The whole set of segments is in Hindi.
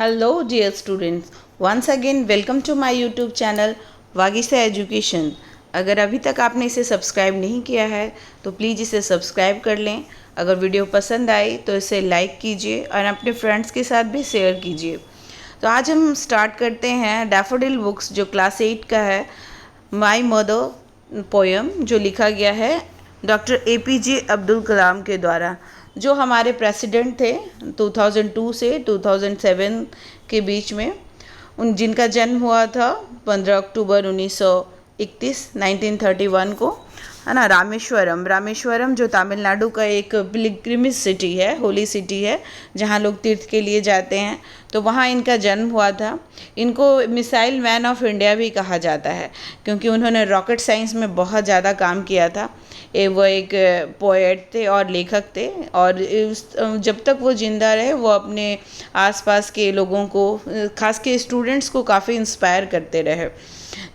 Hello dear students, once again welcome to my YouTube channel Vagisa education. अगर अभी तक आपने इसे सब्सक्राइब नहीं किया है तो प्लीज़ इसे सब्सक्राइब कर लें। अगर वीडियो पसंद आई तो इसे लाइक कीजिए और अपने फ्रेंड्स के साथ भी शेयर कीजिए। तो आज हम स्टार्ट करते हैं डैफोडिल बुक्स जो क्लास 8 का है, माई मदर पोएम, जो लिखा गया है डॉक्टर APJ अब्दुल कलाम के द्वारा, जो हमारे प्रेसिडेंट थे 2002 से 2007 के बीच में। जिनका जन्म हुआ था 15 अक्टूबर 1931 को, है ना। रामेश्वरम जो तमिलनाडु का एक पिलग्रिमेज सिटी है, होली सिटी है, जहाँ लोग तीर्थ के लिए जाते हैं, तो वहाँ इनका जन्म हुआ था। इनको मिसाइल मैन ऑफ इंडिया भी कहा जाता है क्योंकि उन्होंने रॉकेट साइंस में बहुत ज़्यादा काम किया था। वो एक पोएट थे और लेखक थे, और जब तक वो ज़िंदा रहे वो अपने आसपास के लोगों को, खास के स्टूडेंट्स को काफ़ी इंस्पायर करते रहे।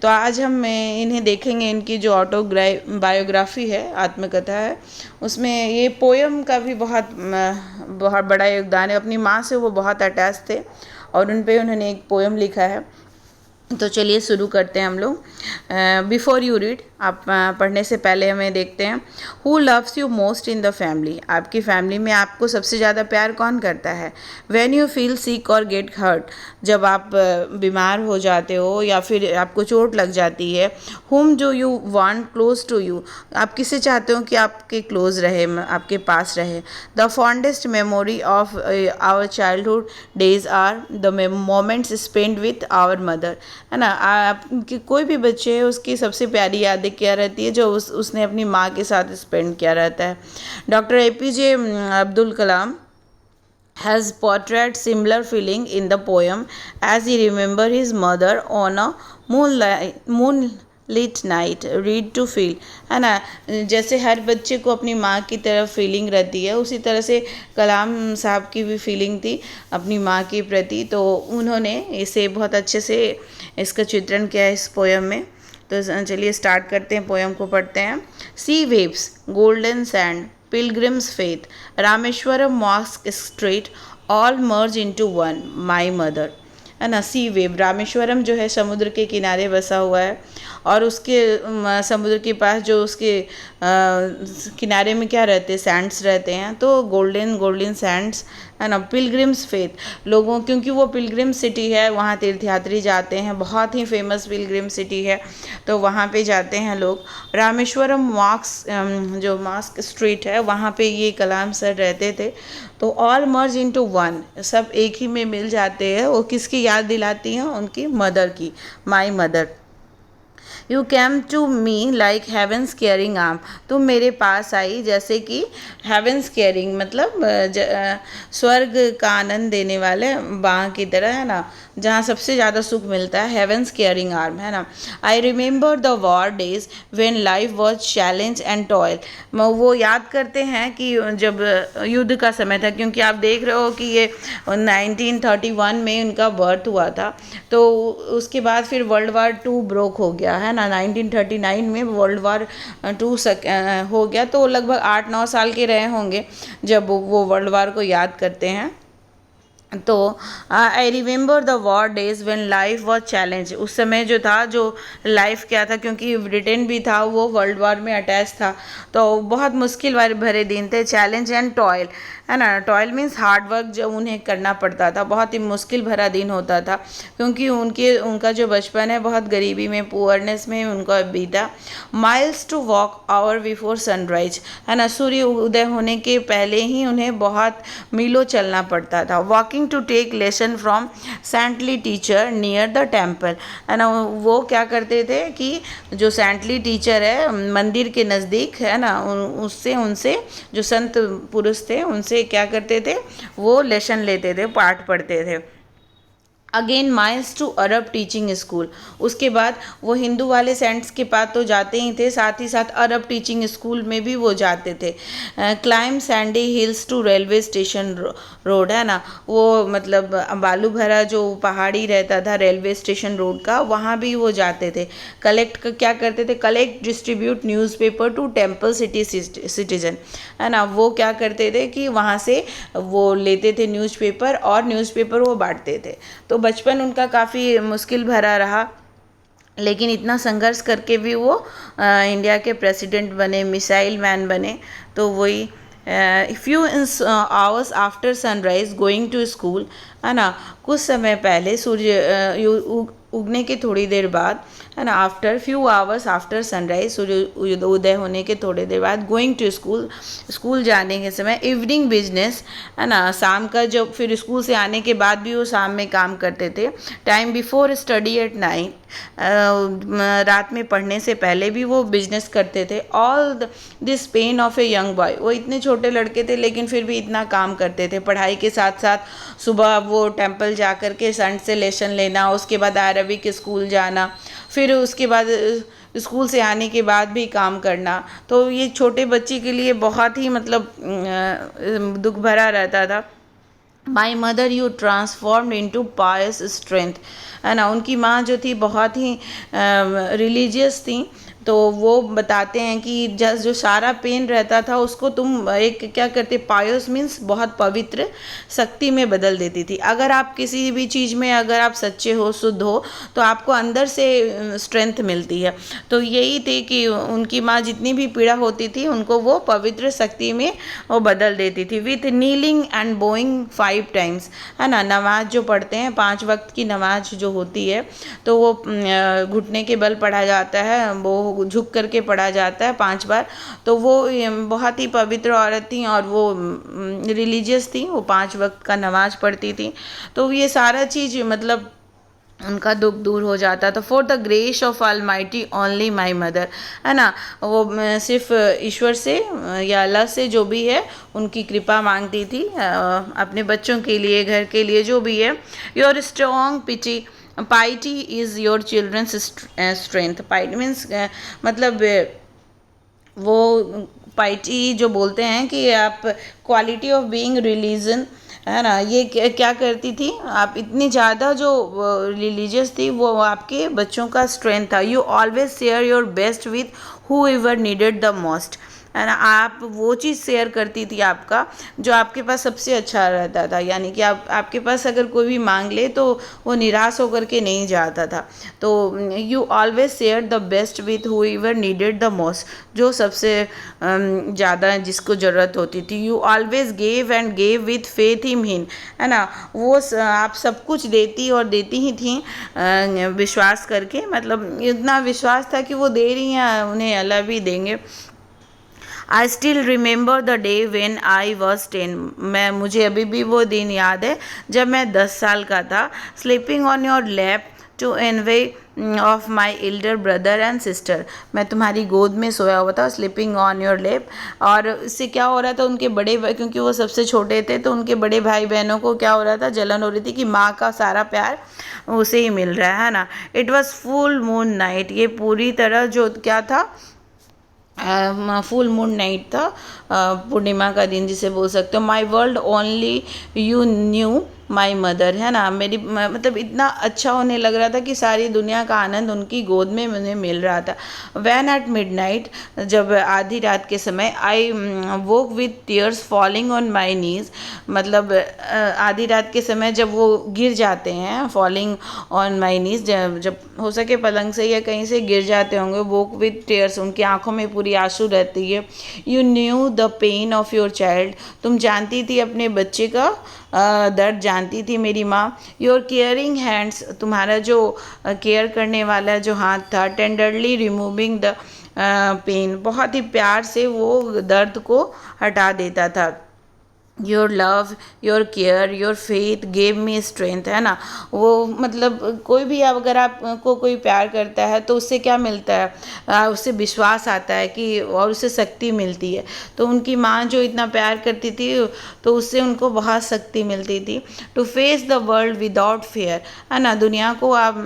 तो आज हम इन्हें देखेंगे। इनकी जो बायोग्राफी है, आत्मकथा है, उसमें ये पोएम का भी बहुत बड़ा योगदान है। अपनी माँ से वो बहुत अटैच थे और उन पे उन्होंने एक पोएम लिखा है। तो चलिए शुरू करते हैं हम लोग। बिफोर यू रीड, आप पढ़ने से पहले हमें देखते हैं। Who loves you most in the family, आपकी फैमिली में आपको सबसे ज़्यादा प्यार कौन करता है। व्हेन यू फील सिक और गेट हर्ट, जब आप बीमार हो जाते हो या फिर आपको चोट लग जाती है। हुम जो you want close to you, आप किसे चाहते हो कि आपके क्लोज रहे, आपके पास रहे। The fondest memory of our childhood days are the moments spend with our mother, है ना। आपकी कोई भी बच्चे है, उसकी सबसे प्यारी यादें क्या रहती है, जो उसने अपनी माँ के साथ स्पेंड किया रहता है। Doctor APJ Abdul Kalam has portrayed similar feeling in the poem as he remember his mother on a moonlit night read to feel, है ना। जैसे हर बच्चे को अपनी माँ की तरफ फीलिंग रहती है, उसी तरह से कलाम साहब की भी फीलिंग थी अपनी माँ के प्रति। तो उन्होंने इसे बहुत अच्छे से इसका चित्रण किया है इस पोएम में। तो चलिए स्टार्ट करते हैं, पोएम को पढ़ते हैं। Sea waves golden sand Pilgrim's Faith, Rameswaram mosque street, all merge into one, my mother, है ना। सी वेव, रामेश्वरम जो है समुद्र के किनारे बसा हुआ है, और उसके समुद्र के पास जो उसके किनारे में क्या रहते हैं, सैंड्स रहते हैं, तो गोल्डन सैंड्स, है ना। पिलग्रिम्स फेथ, लोगों, क्योंकि वो पिलग्रिम सिटी है, वहाँ तीर्थयात्री जाते हैं, बहुत ही फेमस पिलग्रिम सिटी है, तो वहाँ पे जाते हैं लोग। रामेश्वरम जो मॉस्क स्ट्रीट है, वहाँ पे ये कलाम सर रहते थे। तो ऑल मर्ज इनटू वन, सब एक ही में मिल जाते हैं। वो किसकी याद दिलाती हैं, उनकी मदर की, my mother. You came to me like heaven's caring arm, तुम मेरे पास आई जैसे कि हेवेंस केयरिंग मतलब स्वर्ग का आनंद देने वाले बाँ की तरह, है ना, जहाँ सबसे ज़्यादा सुख मिलता है, हेवेंस केयरिंग आर्म, है ना। I remember the war days when life was challenge and toil, वो याद करते हैं कि जब युद्ध का समय था, क्योंकि आप देख रहे हो कि ये 1931 में उनका बर्थ हुआ था, तो उसके बाद फिर वर्ल्ड वार 2 ब्रोक हो गया, है ना। 1939 में वर्ल्ड वार 2 हो गया, तो लगभग 8-9 साल के रहे होंगे जब वो वर्ल्ड वार को याद करते हैं। तो I remember the war days when life was challenge, उस समय जो था, जो लाइफ क्या था, क्योंकि ब्रिटेन भी था, वो वर्ल्ड वार में अटैच था, तो बहुत मुश्किल भरे दिन थे। चैलेंज एंड टॉयल, है ना। टॉयल मीन्स हार्ड वर्क, जब उन्हें करना पड़ता था, बहुत ही मुश्किल भरा दिन होता था, क्योंकि उनका जो बचपन है बहुत गरीबी में, पुअरनेस में उनका बीता। Miles to walk hour before sunrise, है ना, सूर्य उदय होने के पहले ही उन्हें बहुत मीलों चलना पड़ता था। Walking to take lesson from saintly teacher near the temple, है ना। वो क्या करते थे कि जो सेंटली टीचर है मंदिर के नज़दीक, है ना, उनसे जो संत पुरुष थे, उनसे क्या करते थे, वो लेसन लेते थे, पाठ पढ़ते थे। Again miles to Arab teaching school. उसके बाद वो हिंदू वाले सेंट्स के पास तो जाते ही थे, साथ ही साथ अरब टीचिंग स्कूल में भी वो जाते थे। Climb sandy hills to railway station road, है ना, वो मतलब बालू भरा जो पहाड़ी रहता था रेलवे स्टेशन रोड का, वहाँ भी वो जाते थे। क्या करते थे, collect distribute newspaper to temple city citizen, है ना, वो क्या करते थे कि वहाँ से वो लेते थे न्यूज़पेपर और न्यूज़पेपर वो बांटते थे। तो बचपन उनका काफ़ी मुश्किल भरा रहा, लेकिन इतना संघर्ष करके भी वो इंडिया के प्रेसिडेंट बने, मिसाइल मैन बने। तो वही few hours after sunrise going to school, है ना, कुछ समय पहले सूर्य उगने के थोड़ी देर बाद, है ना, after few hours after sunrise, सूर्य उदय होने के थोड़ी देर बाद, गोइंग टू स्कूल जाने के समय, इवनिंग बिजनेस, है ना, शाम का जब फिर स्कूल से आने के बाद भी वो शाम में काम करते थे। Time before study at night, रात में पढ़ने से पहले भी वो बिजनेस करते थे। All this pain of a young boy, वो इतने छोटे लड़के थे लेकिन फिर भी इतना काम करते थे। पढ़ाई के साथ साथ सुबह वो टेंपल जा कर के सन से लेसन लेना, उसके बाद अरबिक स्कूल जाना, फिर उसके बाद स्कूल से आने के बाद भी काम करना। तो ये छोटे बच्चे के लिए बहुत ही मतलब दुख भरा रहता था। My mother you transformed into pious strength, है ना, उनकी माँ जो थी बहुत ही रिलीजियस थी। तो वो बताते हैं कि जो सारा पेन रहता था उसको तुम एक क्या करते, पायस मीन्स बहुत पवित्र शक्ति में बदल देती थी। अगर आप किसी भी चीज़ में अगर आप सच्चे हो, शुद्ध हो, तो आपको अंदर से स्ट्रेंथ मिलती है। तो यही थी कि उनकी माँ जितनी भी पीड़ा होती थी उनको वो पवित्र शक्ति में वो बदल देती थी। With kneeling and Boeing 5 times, है ना, नमाज जो पढ़ते हैं, 5 वक्त की नमाज जो होती है, तो वो घुटने के बल पढ़ा जाता है, वो झुक करके पढ़ा जाता है 5 बार। तो वो बहुत ही पवित्र औरत थी और वो रिलीजियस थी, वो 5 वक्त का नमाज पढ़ती थी। तो ये सारा चीज़ मतलब उनका दुख दूर हो जाता। तो for the grace of almighty only my mother, है ना, वो सिर्फ ईश्वर से या अल्लाह से जो भी है उनकी कृपा मांगती थी अपने बच्चों के लिए, घर के लिए, जो भी है। Your strong piety is your children's strength. Piety means मतलब वो पाइटी जो बोलते हैं कि आप क्वालिटी ऑफ बीइंग रिलीजन, है ना, ये क्या करती थी, आप इतनी ज़्यादा जो रिलीजियस थी, वो आपके बच्चों का स्ट्रेंथ था। You always share your best with who ever needed the most, है ना, आप वो चीज़ शेयर करती थी आपका जो आपके पास सबसे अच्छा रहता था। यानी कि आपके पास अगर कोई भी मांग ले तो वो निराश होकर के नहीं जाता था। तो you always share the best with who ever needed the most, जो सबसे ज़्यादा जिसको ज़रूरत होती थी। You always gave and gave with faith in him, है ना, वो आप सब कुछ देती और देती ही थी विश्वास करके, मतलब इतना विश्वास था कि वो दे रही हैं, उन्हें अल्लाह भी देंगे। I still remember the day when I was 10, मुझे अभी भी वो दिन याद है जब मैं 10 साल का था। Sleeping on your lap to envy of my elder brother and sister, मैं तुम्हारी गोद में सोया हुआ था, स्लीपिंग ऑन योर लेप। और इससे क्या हो रहा था, उनके बड़े भाई, क्योंकि वो सबसे छोटे थे, तो उनके बड़े भाई बहनों को क्या हो रहा था, जलन हो रही थी कि माँ का सारा प्यार उसे ही मिल रहा है ना। It was full moon night, ये पूरी तरह जो क्या था, फुल मून नाइट था, पूर्णिमा का दिन जिसे बोल सकते हो। My world only you knew my mother, है ना, मेरी मतलब इतना अच्छा होने लग रहा था कि सारी दुनिया का आनंद उनकी गोद में मुझे मिल रहा था। वैन एट मिड नाइट, जब आधी रात के समय, I woke with tears falling on my knees, मतलब आधी रात के समय जब वो गिर जाते हैं, फॉलिंग ऑन माई नीज, जब हो सके पलंग से या कहीं से गिर जाते होंगे, वोक विथ टीयर्स, उनकी आंखों में पूरी आंसू रहती है। You new the pain of your child, तुम जानती थी अपने बच्चे का दर्द जानती थी मेरी माँ। योर केयरिंग हैंड्स, तुम्हारा जो केयर करने वाला जो हाथ था, टेंडरली रिमूविंग द पेन, बहुत ही प्यार से वो दर्द को हटा देता था। Your love, your care, your faith gave me strength, है ना। वो मतलब कोई भी अगर आपको कोई प्यार करता है तो उससे क्या मिलता है, उससे विश्वास आता है कि, और उससे शक्ति मिलती है। तो उनकी माँ जो इतना प्यार करती थी तो उससे उनको बहुत शक्ति मिलती थी। To face the world without fear, है ना। दुनिया को आप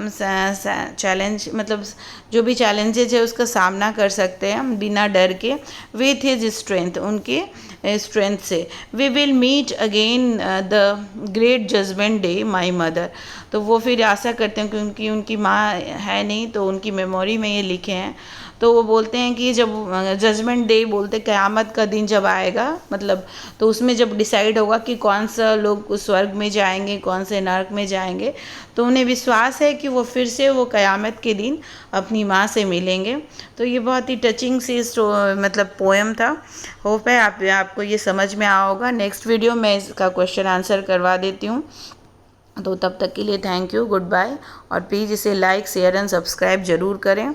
चैलेंज मतलब जो भी चैलेंजेज है उसका सामना कर सकते हैं बिना डर के, विथ हिज स्ट्रेंथ, उनके स्ट्रेंथ से। We will meet again the great judgement day my mother. तो वो फिर आशा करते हैं क्योंकि उनकी माँ है नहीं तो उनकी मेमोरी में ये लिखे हैं। तो वो बोलते हैं कि जब जजमेंट डे बोलते क़यामत का दिन जब आएगा, मतलब तो उसमें जब डिसाइड होगा कि कौन सा लोग स्वर्ग में जाएंगे कौन से नरक में जाएंगे, तो उन्हें विश्वास है कि वो फिर से वो क़यामत के दिन अपनी माँ से मिलेंगे। तो ये बहुत ही टचिंग सी मतलब पोएम था। होप है आपको ये समझ में आया होगा। नेक्स्ट वीडियो में इसका क्वेश्चन आंसर करवा देती हूँ। तो तब तक के लिए थैंक यू, गुड बाय, और प्लीज़ इसे लाइक शेयर एंड सब्सक्राइब ज़रूर करें।